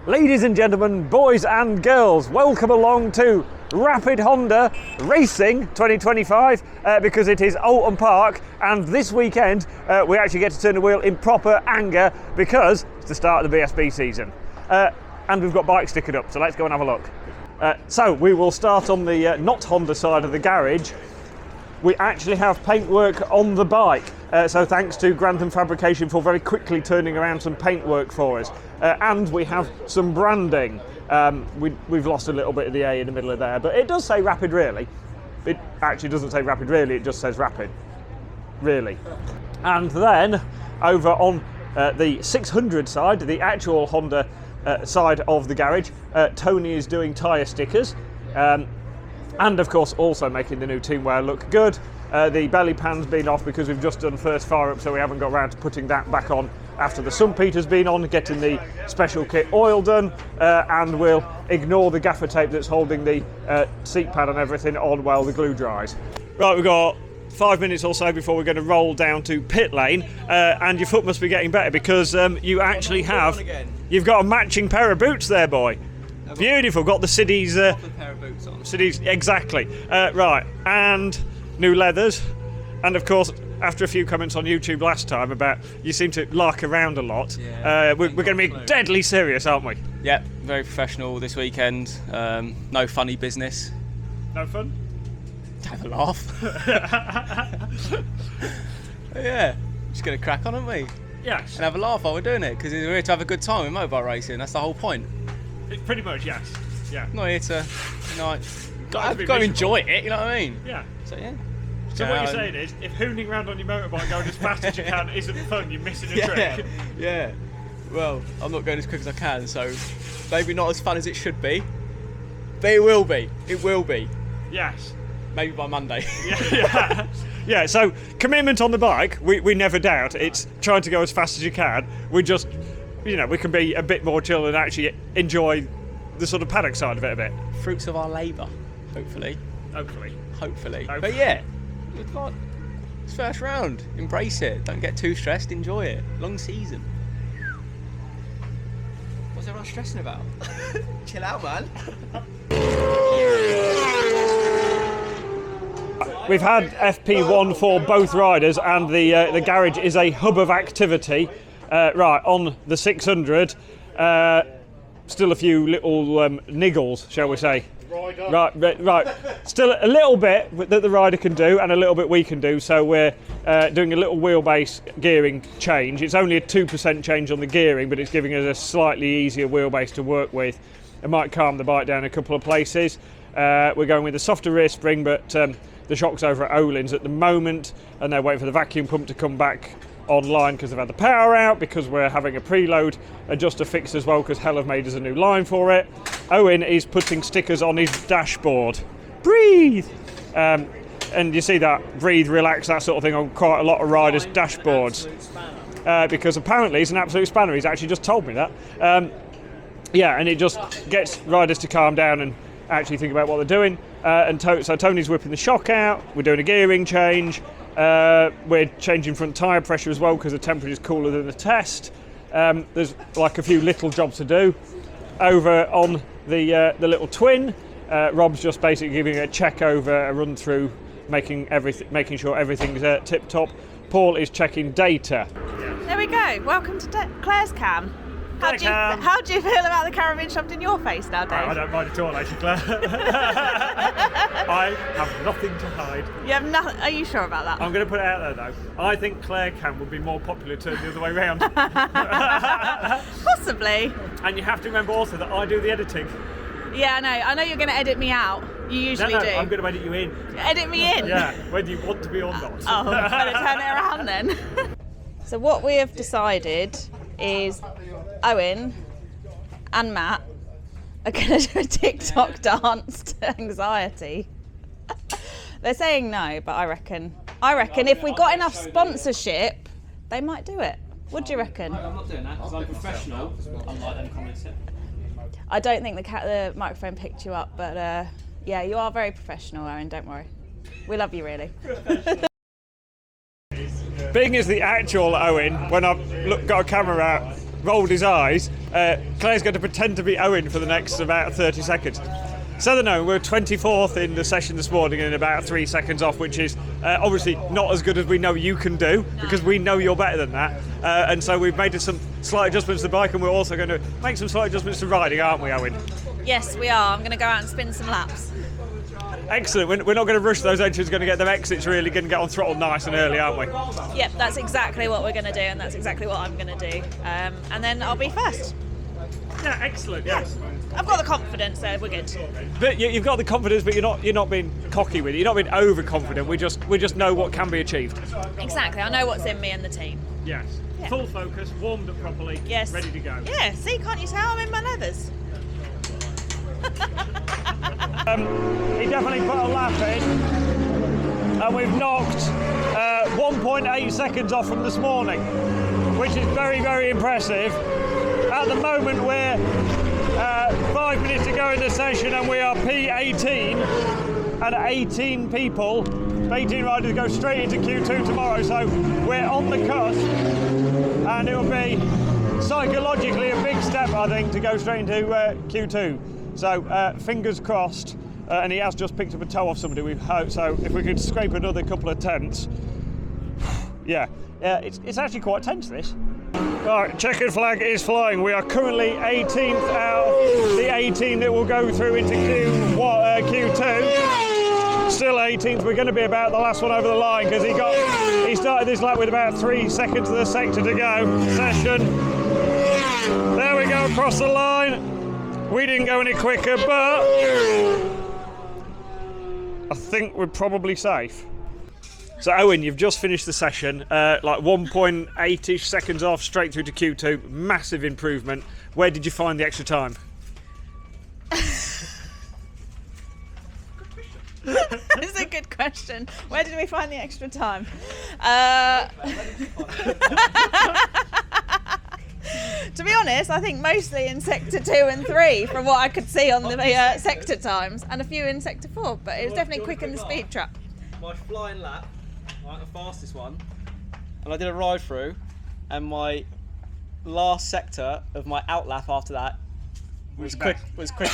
Ladies and gentlemen, boys and girls, welcome along to Rapid Honda Racing 2025 because it is Oulton Park, and this weekend we actually get to turn the wheel in proper anger because it's the start of the BSB season. And we've got bikes stickered up, so let's go and have a look. So we will start on the not Honda side of the garage. We actually have paintwork on the bike, so thanks to Grantham Fabrication for very quickly turning around some paintwork for us. And we have some branding. We've lost a little bit of the A in the middle of there, but it does say Rapid Really. It actually doesn't say Rapid Really, it just says Rapid Really. And then over on the 600 side, the actual Honda side of the garage, Tony is doing tyre stickers. And of course also making the new team wear look good. The belly pan's been off because we've just done first fire up, so we haven't got around to putting that back on after the sunpeat has been on, getting the special kit oil done, and we'll ignore the gaffer tape that's holding the seat pad and everything on while the glue dries. Right, we've got 5 minutes or so before we're going to roll down to pit lane, and your foot must be getting better because you actually you've got a matching pair of boots there, boy. Beautiful, got the Cities pair of boots on. Cities, exactly. Right, and new leathers, and of course after a few comments on YouTube last time about you seem to lark around a lot, we're going to be deadly serious, aren't we? Yep, very professional this weekend. No funny business. No fun? Have a laugh. Yeah, just going to crack on, aren't we? Yes. And have a laugh while we're doing it, because we're here to have a good time with mobile racing. That's the whole point. Pretty much, yes. Yeah. Not here to, got to enjoy it, you know what I mean? Yeah. So yeah. So what you're saying is, if hooning around on your motorbike going as fast as you can isn't fun, you're missing a trick. Yeah. Well, I'm not going as quick as I can, so maybe not as fun as it should be. But it will be. It will be. Yes. Maybe by Monday. Yeah. Yeah, so commitment on the bike, we never doubt. It's trying to go as fast as you can. We just, we can be a bit more chill and actually enjoy the sort of paddock side of it a bit. Fruits of our labour, hopefully. Hopefully. But yeah, it's first round. Embrace it. Don't get too stressed. Enjoy it. Long season. What's everyone stressing about? Chill out, man. We've had FP1 for both riders, and the garage is a hub of activity. Right, on the 600, still a few little niggles, shall we say. Right. Still a little bit that the rider can do and a little bit we can do, so we're doing a little wheelbase gearing change. It's only a 2% change on the gearing, but it's giving us a slightly easier wheelbase to work with. It might calm the bike down a couple of places. We're going with a softer rear spring, but the shock's over at Owens at the moment, and they're waiting for the vacuum pump to come back online because they've had the power out, because we're having a preload adjuster fixed as well because Hell have made us a new line for it. Owen is putting stickers on his dashboard. Breathe! And you see that breathe, relax, that sort of thing on quite a lot of riders' dashboards. Because apparently it's an absolute spanner. He's actually just told me that. And it just gets riders to calm down and actually think about what they're doing. So Tony's whipping the shock out. We're doing a gearing change. We're changing front tyre pressure as well because the temperature is cooler than the test. There's like a few little jobs to do. Over on the little twin, Rob's just basically giving a check over, a run through, making sure everything's tip top. Paul is checking data. There we go. Welcome to Claire's cam. How do you feel about the camera being shoved in your face now, Dave? I don't mind at all, actually, Claire. I have nothing to hide. You have nothing. Are you sure about that? I'm going to put it out there, though. I think Claire Cam would be more popular turned the other way round. Possibly. And you have to remember also that I do the editing. Yeah, I know you're going to edit me out. You usually do. I'm going to edit you in. Edit me in? Yeah, whether you want to be or not. Oh, better turn it around then. So what we have decided is Owen and Matt are going to do a TikTok dance to anxiety. They're saying no, but I reckon if we got enough sponsorship, they might do it. What do you reckon? I'm not doing that because I'm professional, unlike them comments. I don't think the microphone picked you up, but yeah, you are very professional, Owen, don't worry. We love you, really. Being as the actual Owen, when I've got a camera out rolled his eyes. Claire's going to pretend to be Owen for the next about 30 seconds. Southern Owen, we're 24th in the session this morning and about 3 seconds off, which is obviously not as good as we know you can do, because we know you're better than that. And so we've made some slight adjustments to the bike, and we're also going to make some slight adjustments to riding, aren't we, Owen? Yes, we are. I'm going to go out and spin some laps. Excellent. We're not going to rush those entries, going to get them exits really, going to get on throttle nice and early, aren't we? Yep, that's exactly what we're going to do, and that's exactly what I'm going to do. And then I'll be first. Yeah, excellent. Yes. I've got the confidence, so we're good. But you've got the confidence, but you're not being cocky with it. You're not being overconfident. We just know what can be achieved. Exactly. I know what's in me and the team. Yes. Yeah. Full focus, warmed up properly. Yes. Ready to go. Yeah. See, can't you tell I'm in my leathers? He definitely put a lap in, and we've knocked 1.8 seconds off from this morning, which is very, very impressive. At the moment, we're 5 minutes to go in the session, and we are P18, and 18 people, 18 riders go straight into Q2 tomorrow, so we're on the cusp, and it will be psychologically a big step, I think, to go straight into Q2. So fingers crossed, and he has just picked up a toe off somebody. We hope so. If we could scrape another couple of tenths, yeah, it's actually quite tense, this. Right, checkered flag is flying. We are currently 18th out of the 18 that will go through into Q2. Still 18th. We're going to be about the last one over the line, because he started this lap with about 3 seconds of the sector to go. Session. There we go, across the line. We didn't go any quicker, but I think we're probably safe. So Owen, you've just finished the session, like 1.8-ish seconds off, straight through to Q2, massive improvement. Where did you find the extra time? It's a good question. Where did we find the extra time? To be honest, I think mostly in sector 2 and 3, from what I could see on the sector times, and a few in sector 4, but it was definitely quick in the speed trap. My flying lap, like the fastest one, and I did a ride through, and my last sector of my out lap after that was quicker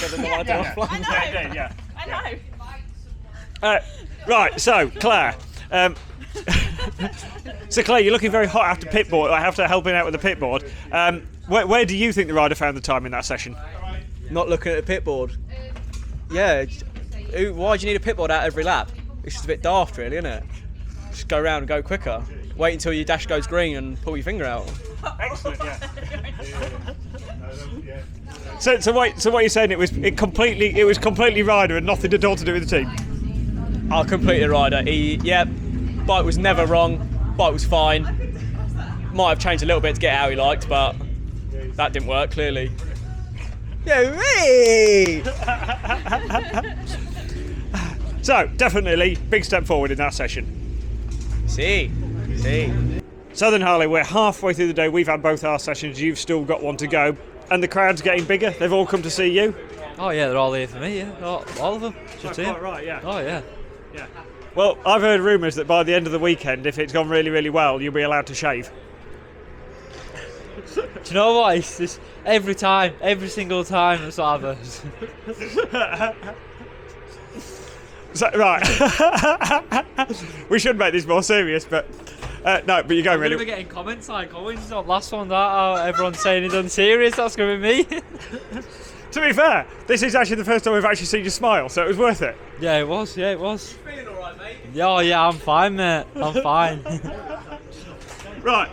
than the one I did on flying. I know. Right, so Claire. So Claire, you're looking very hot after pit board. I have to help out with the pit board. Where do you think the rider found the time in that session? Not looking at the pit board. Yeah, why do you need a pit board out every lap? It's just a bit daft, really, isn't it? Just go around and go quicker. Wait until your dash goes green and pull your finger out. Excellent, yeah. So what you're saying? It was completely rider and nothing at all to do with the team. Oh, completely rider. Bike was never wrong. Bike was fine. Might have changed a little bit to get how he liked, but that didn't work, clearly. Yeah, me! So, definitely, big step forward in that session. See. Southern Harley, we're halfway through the day. We've had both our sessions. You've still got one to go. And the crowd's getting bigger. They've all come to see you. Oh, yeah, they're all here for me, yeah. All of them. Just here. Quite right, yeah. Oh, yeah. Yeah. Well, I've heard rumours that by the end of the weekend, if it's gone really, really well, you'll be allowed to shave. Do you know what? It's just every single time that's what happens. So, right. We should make this more serious, but no, but you're going really. We're getting comments like, "Oh, it's not last one that everyone's saying it's unserious." That's going to be me. To be fair, this is actually the first time we've actually seen you smile, so it was worth it. Yeah, it was. Yeah, it was. You feeling alright, mate? Yeah, oh, yeah, I'm fine, mate. I'm fine. Right.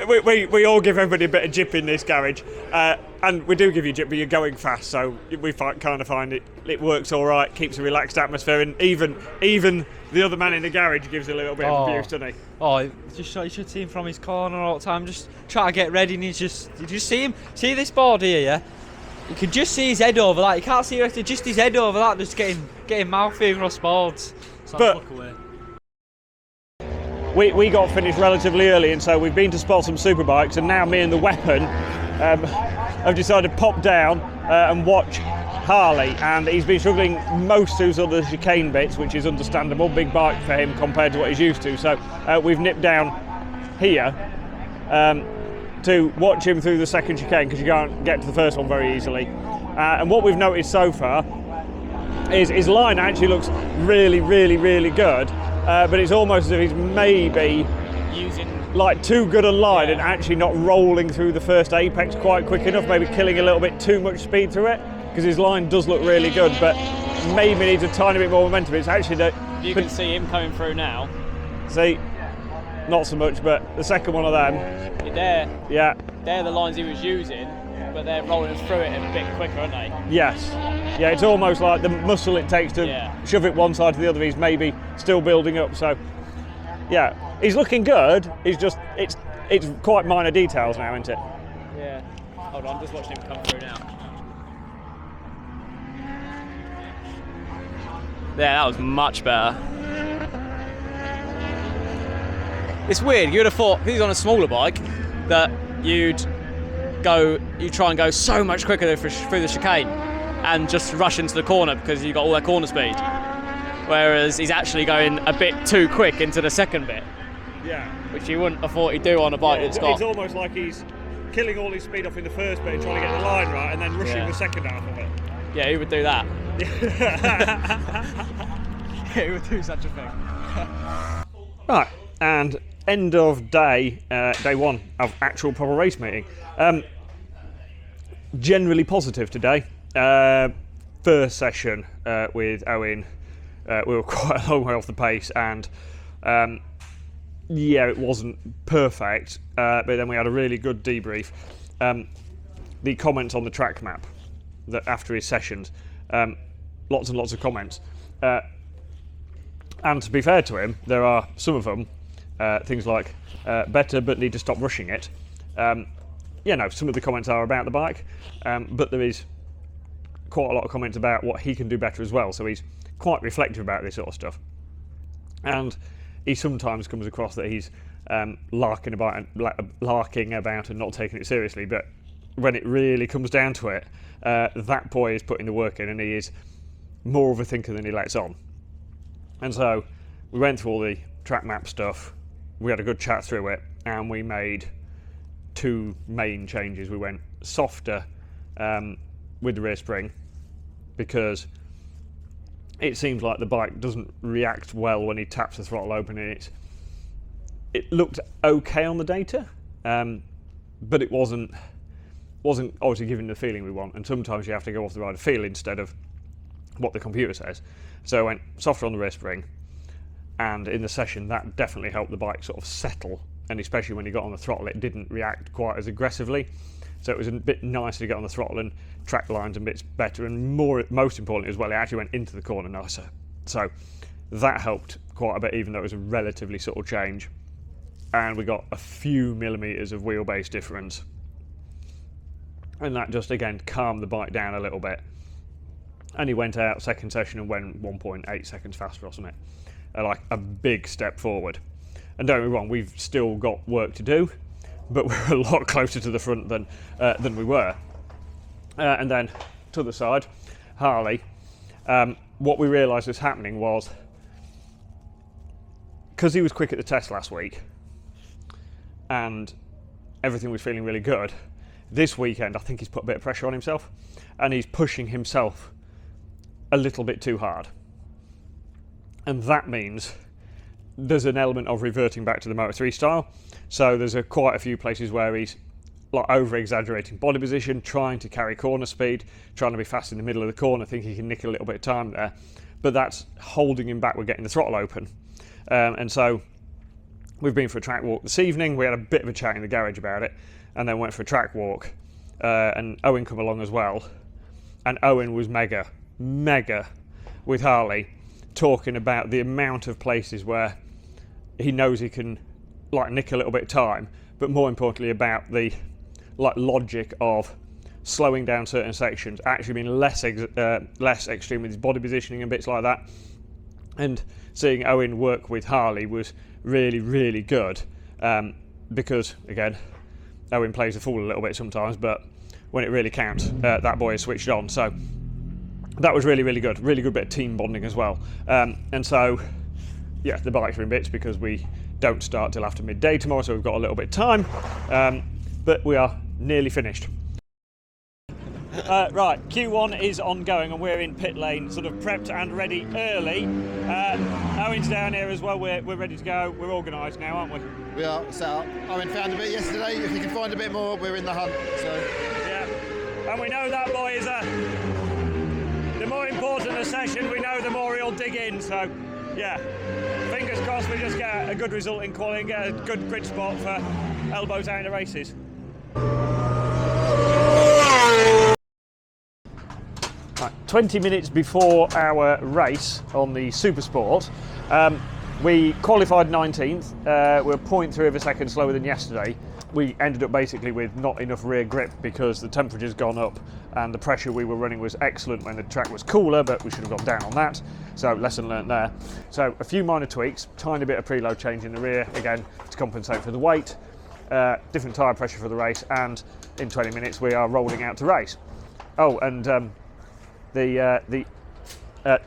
We all give everybody a bit of jip in this garage, and we do give you jip, but you're going fast, so we kind of find it works all right, keeps a relaxed atmosphere, and even the other man in the garage gives a little bit of abuse, doesn't he? Oh, you should see him from his corner all the time, just try to get ready, and you just see him. See this board here, yeah? You can just see his head over that. You can't see just his head over that, just getting mouthy across boards. So but look away. We got finished relatively early, and so we've been to spot some superbikes, and now me and the weapon have decided to pop down and watch Harley, and he's been struggling most through sort of the chicane bits, which is understandable, big bike for him compared to what he's used to, so we've nipped down here. to watch him through the second chicane because you can't get to the first one very easily. And what we've noticed so far is his line actually looks really, really, really good, but it's almost as if he's maybe Using like too good a line and actually not rolling through the first apex quite quick enough, maybe killing a little bit too much speed through it, because his line does look really good, but maybe needs a tiny bit more momentum. It's actually that you can see him coming through now. See, not so much, but the second one of them, They're the lines he was using, but they're rolling through it a bit quicker, aren't they? yes, yeah, it's almost like the muscle it takes to shove it one side to the other. He's maybe still building up, so yeah, he's looking good. He's just it's quite minor details now, isn't it? Yeah. Hold on, just watching him come through now. Yeah, that was much better. It's weird. You would have thought, because he's on a smaller bike, that you'd try and go so much quicker through the chicane and just rush into the corner because you've got all that corner speed. Whereas he's actually going a bit too quick into the second bit. Yeah. Which you wouldn't have thought he'd do on a bike that's got. It's almost like he's killing all his speed off in the first bit and trying to get the line right and then rushing the second half of it. Yeah, who would do that? Who would do such a thing? Right, and end of day one of actual proper race meeting. Generally positive today. First session with Owen, we were quite a long way off the pace, and it wasn't perfect, but then we had a really good debrief. The comments on the track map that after his sessions, lots and lots of comments. And to be fair to him, there are some of them, things like better but need to stop rushing it. Some of the comments are about the bike, but there is quite a lot of comments about what he can do better as well, so he's quite reflective about this sort of stuff. And he sometimes comes across that he's larking about and not taking it seriously, but when it really comes down to it, that boy is putting the work in, and he is more of a thinker than he lets on. And so we went through all the track map stuff, we had a good chat through it, and we made two main changes. We went softer with the rear spring, because it seems like the bike doesn't react well when he taps the throttle open, and it looked okay on the data, but it wasn't obviously giving the feeling we want, and sometimes you have to go off the rider feel instead of what the computer says. So I went softer on the rear spring, and in the session that definitely helped the bike sort of settle, and especially when you got on the throttle it didn't react quite as aggressively, so it was a bit nicer to get on the throttle and track lines and bits better, and most importantly as well, it actually went into the corner nicer, so that helped quite a bit, even though it was a relatively subtle change, and we got a few millimetres of wheelbase difference, and that just again calmed the bike down a little bit. And he went out second session and went 1.8 seconds faster or something, like a big step forward. And don't get me wrong, we've still got work to do, but we're a lot closer to the front than we were. And then to the side, Harley, what we realised was happening was, because he was quick at the test last week and everything was feeling really good, this weekend I think he's put a bit of pressure on himself, and he's pushing himself a little bit too hard, and that means there's an element of reverting back to the Moto3 style. So there's quite a few places where he's like over-exaggerating body position, trying to carry corner speed, trying to be fast in the middle of the corner, think he can nick a little bit of time there, but that's holding him back with getting the throttle open. And so we've been for a track walk this evening. We had a bit of a chat in the garage about it, and then went for a track walk, and Owen come along as well, and Owen was mega with Harley, talking about the amount of places where he knows he can like nick a little bit of time, but more importantly about the like logic of slowing down certain sections, actually being less extreme with his body positioning and bits like that. And seeing Owen work with Harley was really good, because again, Owen plays the fool a little bit sometimes, but when it really counts, that boy is switched on. So that was really good bit of team bonding as well. And so yeah, the bikes are in bits because we don't start till after midday tomorrow, so we've got a little bit of time. but we are nearly finished. Right, Q1 is ongoing and we're in pit lane, sort of prepped and ready early. Owen's down here as well, we're ready to go. We're organised now, aren't we? We are set up. Owen found a bit yesterday. If you can find a bit more, we're in the hunt. So yeah, and we know that boy is the more important a session, we know the more he'll dig in. So yeah, fingers crossed we just get a good result in quality and get a good grid spot for elbows out in the races. Right, 20 minutes before our race on the Supersport, we qualified 19th. We're 0.3 of a second slower than yesterday. We ended up basically with not enough rear grip because the temperature's gone up and the pressure we were running was excellent when the track was cooler, but we should have gone down on that. So lesson learnt there. So a few minor tweaks, tiny bit of preload change in the rear again to compensate for the weight, different tyre pressure for the race, and in 20 minutes we are rolling out to race. Oh, and the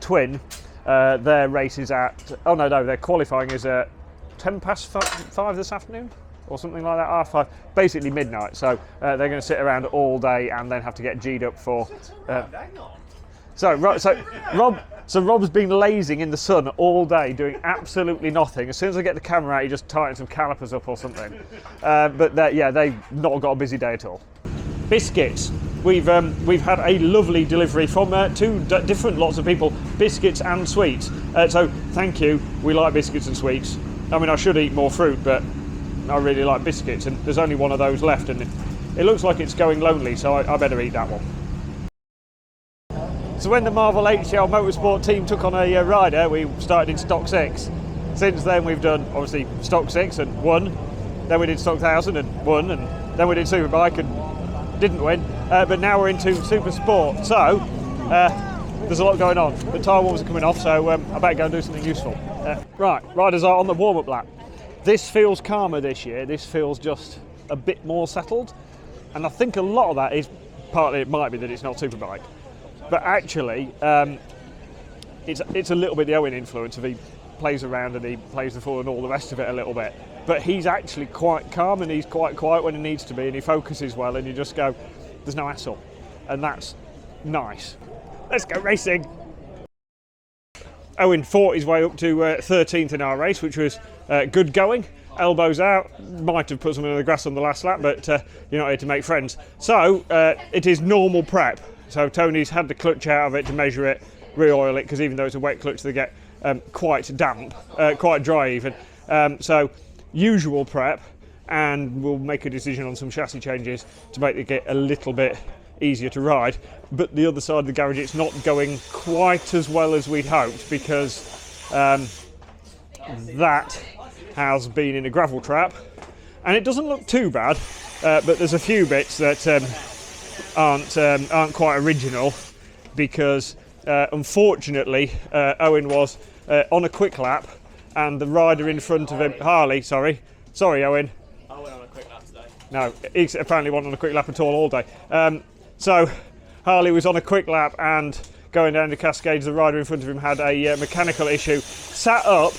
twin, their race is at, oh no, their qualifying is at 5 this afternoon or something like that, half 5, basically midnight. So they're going to sit around all day and then have to get G'd up for. So Rob's been lazing in the sun all day, doing absolutely nothing. As soon as I get the camera out, he just tightens some calipers up or something. But they've not got a busy day at all. Biscuits. We've had a lovely delivery from two different lots of people, biscuits and sweets. So thank you. We like biscuits and sweets. I mean, I should eat more fruit, but I really like biscuits, and there's only one of those left, and it looks like it's going lonely, so I better eat that one. So when the Marvel HL Motorsport team took on a rider, we started in Stock 6. Since then we've done obviously Stock 6 and won, then we did Stock 1000 and won, and then we did Superbike and didn't win, but now we're into Supersport. So there's a lot going on. The tyre warmers are coming off, so I better go and do something useful. Right, riders are on the warm-up lap. This feels calmer this year. This feels just a bit more settled, and I think a lot of that is partly, it might be that it's not Superbike, but actually it's a little bit the Owen influence. If he plays around and he plays the full and all the rest of it a little bit, but he's actually quite calm and he's quite quiet when he needs to be, and he focuses well, and you just go, there's no hassle, and that's nice. Let's go racing. Owen fought his way up to 13th in our race, which was good going. Elbows out, might have put some in the grass on the last lap, but you're not here to make friends. So it is normal prep. So Tony's had the clutch out of it to measure it, re-oil it, because even though it's a wet clutch, they get quite damp, quite dry even. So usual prep, and we'll make a decision on some chassis changes to make it get a little bit easier to ride. But the other side of the garage, it's not going quite as well as we'd hoped, because that has been in a gravel trap, and it doesn't look too bad, but there's a few bits that aren't quite original, because unfortunately Owen was on a quick lap, and the rider in front of him, Harley, sorry Owen. I went on a quick lap today. No, he apparently wasn't on a quick lap at all day. So Harley was on a quick lap, and going down the Cascades, the rider in front of him had a mechanical issue, sat up,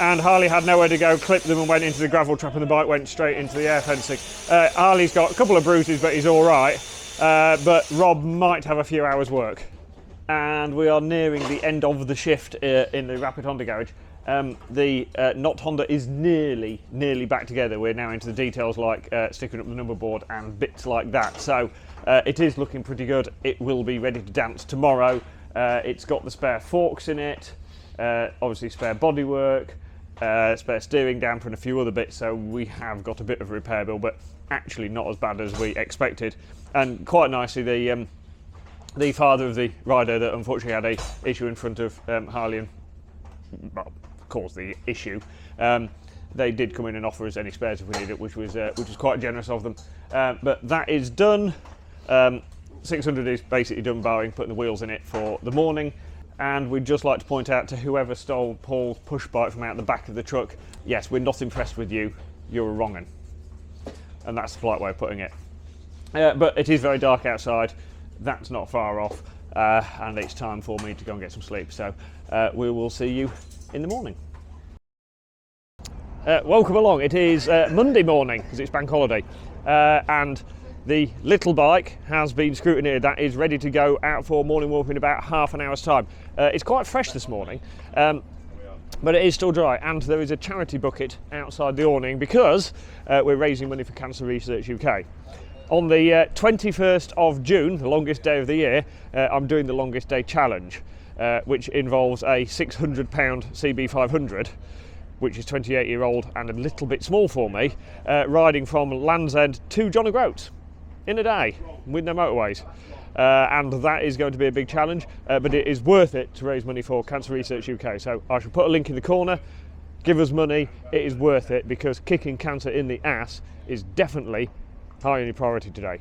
and Harley had nowhere to go, clipped them and went into the gravel trap, and the bike went straight into the air fencing. Harley's got a couple of bruises, but he's all right. But Rob might have a few hours work. And we are nearing the end of the shift in the Rapid Honda garage. The Not Honda is nearly back together. We're now into the details like sticking up the number board and bits like that. So it is looking pretty good. It will be ready to dance tomorrow. It's got the spare forks in it, obviously spare bodywork, spare steering damper and a few other bits. So we have got a bit of a repair bill, but actually not as bad as we expected. And quite nicely, the father of the rider that unfortunately had a issue in front of Harley and caused the issue, they did come in and offer us any spares if we needed it, which was quite generous of them. But that is done. 600 is basically done, barring putting the wheels in it for the morning. And we'd just like to point out to whoever stole Paul's push bike from out the back of the truck, yes, we're not impressed with you. You're a wrong 'un. And that's the polite way of putting it. But it is very dark outside. That's not far off, and it's time for me to go and get some sleep. So we will see you in the morning. Welcome along. It is Monday morning, because it's bank holiday. and the little bike has been scrutineered. That is ready to go out for morning warm in about half an hour's time. It's quite fresh this morning, but it is still dry, and there is a charity bucket outside the awning because we're raising money for Cancer Research UK. On the 21st of June, the longest day of the year, I'm doing the longest day challenge, which involves a £600 CB500, which is 28-year-old and a little bit small for me, riding from Land's End to John O'Groats in a day with no motorways. And that is going to be a big challenge, but it is worth it to raise money for Cancer Research UK. So I shall put a link in the corner. Give us money. It is worth it because kicking cancer in the ass is definitely high on your priority today.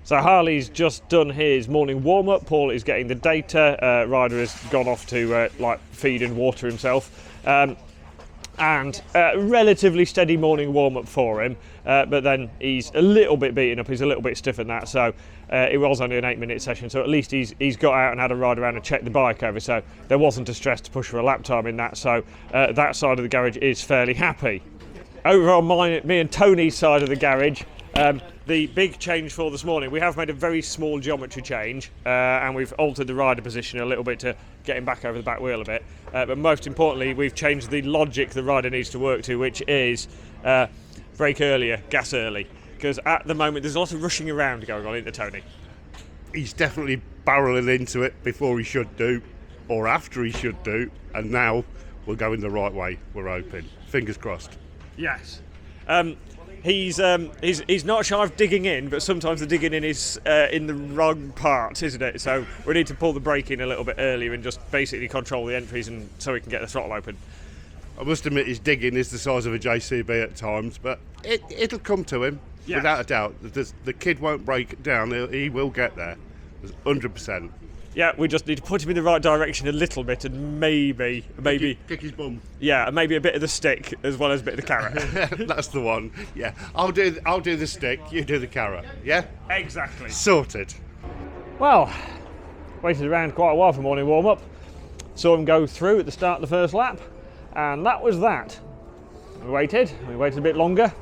So Harley's just done his morning warm-up. Paul is getting the data. Ryder has gone off to feed and water himself. And relatively steady morning warm-up for him, but then he's a little bit beaten up, he's a little bit stiff in that, so it was only an 8-minute session, so at least he's got out and had a ride around and checked the bike over, so there wasn't a stress to push for a lap time in that, so that side of the garage is fairly happy. Over on me and Tony's side of the garage, the big change for this morning, we have made a very small geometry change, and we've altered the rider position a little bit to get him back over the back wheel a bit, but most importantly we've changed the logic the rider needs to work to, which is brake earlier, gas early, because at the moment there's a lot of rushing around going on, isn't there, Tony? He's definitely barrelling into it before he should do, or after he should do, and now we're going the right way, we're hoping. Fingers crossed. Yes. He's not shy of digging in, but sometimes the digging in is in the wrong part, isn't it? So we need to pull the brake in a little bit earlier and just basically control the entries, and so we can get the throttle open. I must admit his digging is the size of a JCB at times, but it'll come to him, yes. Without a doubt. The kid won't break down, he will get there, 100%. Yeah, we just need to put him in the right direction a little bit, and maybe kick his bum. Yeah, and maybe a bit of the stick as well as a bit of the carrot. That's the one. Yeah, I'll do the stick, you do the carrot. Yeah, exactly. Sorted. Well, waited around quite a while for morning warm up. Saw him go through at the start of the first lap, and that was that. We waited a bit longer,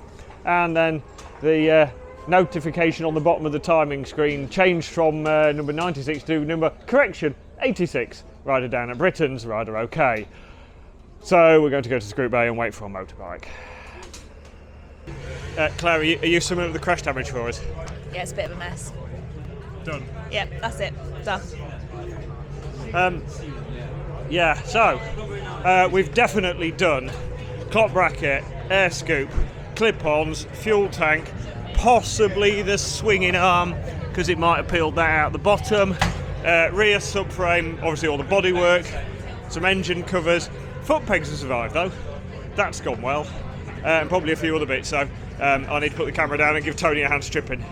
and then the notification on the bottom of the timing screen changed from number 96 to number 86. Rider down at Britain's, rider okay. So we're going to go to Scroot Bay and wait for a motorbike. Claire, are you summing up the crash damage for us? Yeah, it's a bit of a mess. Done. Yep, that's it. Done. Yeah, so we've definitely done clock bracket, air scoop, clip-ons, fuel tank, possibly the swinging arm because it might have peeled that out the bottom, rear subframe, obviously all the bodywork, some engine covers, foot pegs have survived though, that's gone well, and probably a few other bits, so I need to put the camera down and give Tony a hand stripping.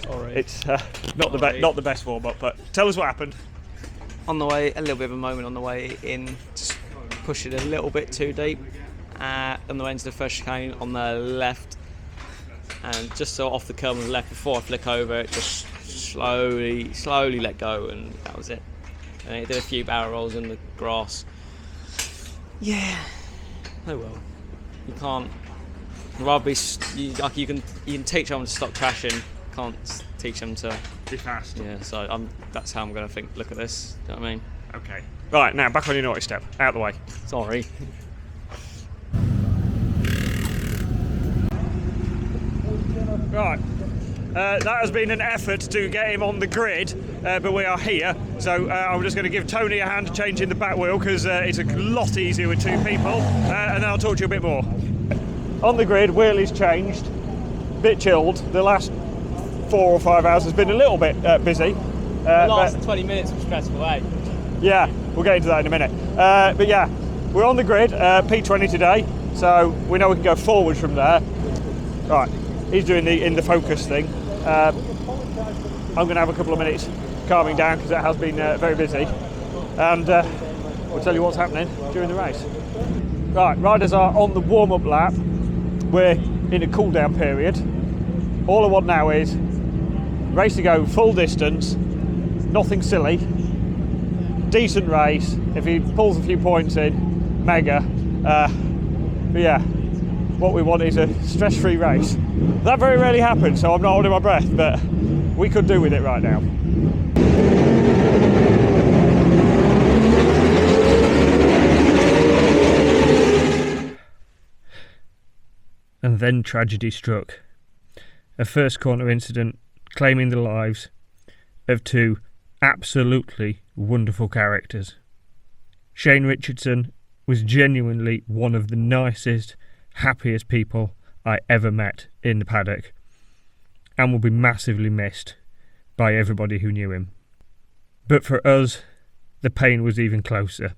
Sorry. It's not the best warm up, but tell us what happened. On the way, a little bit of a moment on the way in, just pushed it a little bit too deep, on the way into the first chicane on the left, and just so off the curb on the left before I flick over, it just slowly let go, and that was it. And it did a few barrel rolls in the grass. Yeah, oh well. You can't. Rather you can teach someone to stop crashing. Can't teach them to Be fast. Yeah, so that's how I'm going to look at this. Do you know what I mean? Okay. Right, now back on your naughty step. Out the way. Sorry. Right. That has been an effort to get him on the grid, but we are here. So I'm just going to give Tony a hand changing the back wheel because it's a lot easier with two people, and then I'll talk to you a bit more. On the grid, wheel is changed. Bit chilled. The last 4 or 5 hours has been a little bit busy. The last 20 minutes was stressful, eh? Yeah, we'll get into that in a minute. But yeah, we're on the grid, P20 today, so we know we can go forward from there. Right, he's doing the in the focus thing. I'm going to have a couple of minutes calming down because it has been very busy, and we'll tell you what's happening during the race. Right, riders are on the warm-up lap. We're in a cool-down period. All I want now is race to go full distance, nothing silly, decent race. If he pulls a few points in, mega. But yeah, what we want is a stress-free race. That very rarely happens, so I'm not holding my breath, but we could do with it right now. And then tragedy struck. A first corner incident claiming the lives of two absolutely wonderful characters. Shane Richardson was genuinely one of the nicest, happiest people I ever met in the paddock, and will be massively missed by everybody who knew him. But for us, the pain was even closer.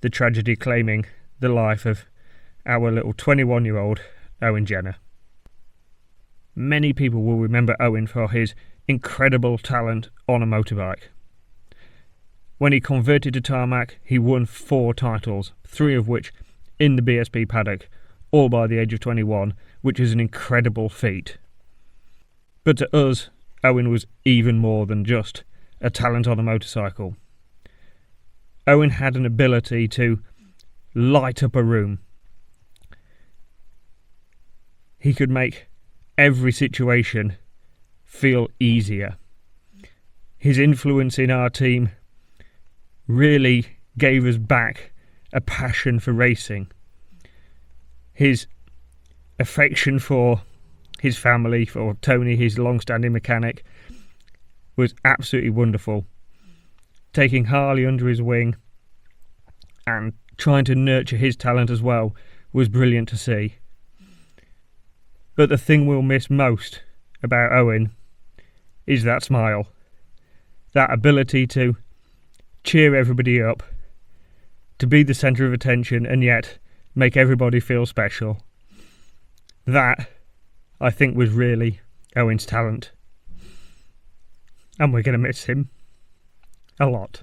The tragedy claiming the life of our little 21-year-old Owen Jenner. Many people will remember Owen for his incredible talent on a motorbike. When he converted to tarmac, he won 4 titles, 3 of which in the BSB paddock, all by the age of 21, which is an incredible feat. But to us, Owen was even more than just a talent on a motorcycle. Owen had an ability to light up a room. He could make every situation feel easier. His influence in our team really gave us back a passion for racing. His affection for his family, for Tony, his long-standing mechanic, was absolutely wonderful. Taking Harley under his wing and trying to nurture his talent as well was brilliant to see. But the thing we'll miss most about Owen is that smile. That ability to cheer everybody up, to be the centre of attention and yet make everybody feel special. That, I think, was really Owen's talent. And we're going to miss him a lot.